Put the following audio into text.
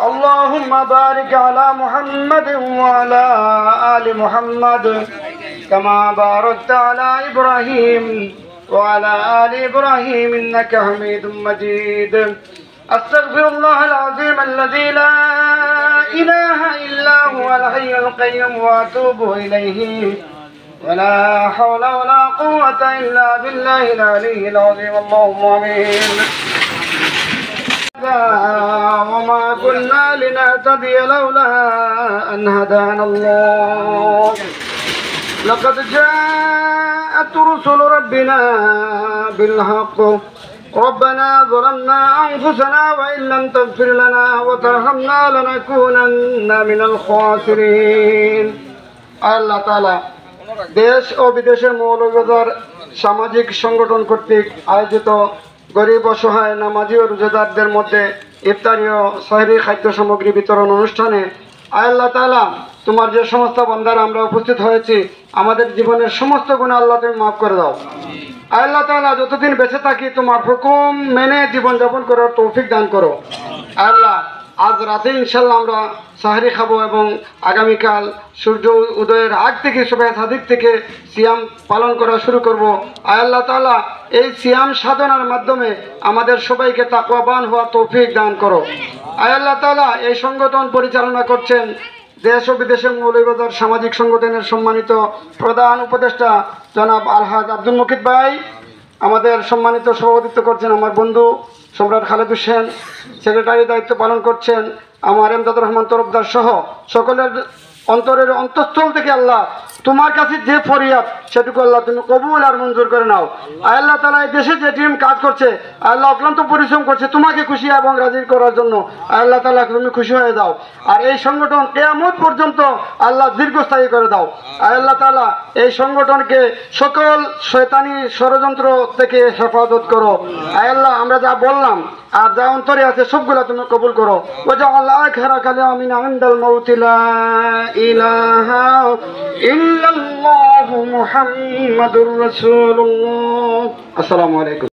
اللهم بارك على محمد وعلى آل محمد كما باركت على إبراهيم وعلى آل إبراهيم إنك حميد مجيد. أستغفر الله العظيم الذي لا إله إلا هو الحي القيوم وأتوب إليه ولا حول ولا قوة إلا بالله العلي العظيم. اللهم آمين. وما كنا لنهتدي لولا أن هدانا الله لقد جاءت رسل ربنا بالحق ربنا ظلمنا أنفسنا وإن لم تغفر لنا وترحمنا لنكونن من الخاسرين. আল্লাহ তাআলা দেশ ও বিদেশের মৌলবাদীর সামাজিক সংগঠন কর্তৃক আয়োজিত গরিব অসহায় নামাজি ও রোজাদারদের মধ্যে ইফতারি ও শহরি খাদ্য সামগ্রী বিতরণ অনুষ্ঠানে আল্লাহ তাআলা তোমার যে সমস্ত বান্দারা আমরা উপস্থিত হয়েছি আমাদের জীবনের সমস্ত গুনাহ আল্লাহ তুমি মাফ করে দাও। আল্লাহ তাআলা যতদিন বেঁচে থাকি তোমার হুকুম মেনে জীবনযাপন করার তৌফিক দান করো। আল্লাহ আজ রাতে ইনশাল্লাহ আমরা সাহরি খাবো এবং আগামীকাল সূর্য উদয়ের আগ থেকে সুবহ সাদিক থেকে সিয়াম পালন করা শুরু করব। আল্লাহ তাআলা এই সিয়াম সাধনার মাধ্যমে আমাদের সবাইকে তাকওয়াবান হওয়ার তৌফিক দান করো। আল্লাহ তাআলা এই সংগঠন পরিচালনা করছেন দেশ ও বিদেশের মৌলবাদীর সামাজিক সংগঠনের সম্মানিত প্রধান উপদেষ্টা জনাব আলহাজ আব্দুল মুকিত ভাই, আমাদের সম্মানিত সভাপতিত্ব করছেন আমার বন্ধু সম্রাট খালেদ হোসেন, সেক্রেটারি দায়িত্ব পালন করছেন আমার এমদাদুর রহমান তরফদার সহ সকলের অন্তরের অন্তঃস্থল থেকে আল্লাহ তোমার কাছে যে ফরিয়াদ সেটুকু আল্লাহ তুমি কবুল আর মঞ্জুর করে নাও। আল্লাহ তাআলা এই দেশে যে টিম কাজ করছে আল্লাহ অক্লান্ত পরিশ্রম করছে তোমাকে খুশি এবং রাজি করার জন্য আল্লাহ তাআলা তুমি খুশি হয়ে দাও। আর এই সংগঠন কিয়ামত পর্যন্ত আল্লাহ দীর্ঘস্থায়ী করে দাও। আল্লাহ তাআলা এই সংগঠনকে সকল শয়তানি ষড়যন্ত্র থেকে হেফাজত করো। আল্লাহ আমরা যা বললাম আর যা অন্তরে আছে সবগুলা তুমি কবুল করো। ওয়াজআল আখিরা কালামিনা ইনদাল মাউত লা ইলাহা ইল্লাল্লাহু মুহাম্মাদুর রাসূলুল্লাহ। আসসালামু আলাইকুম।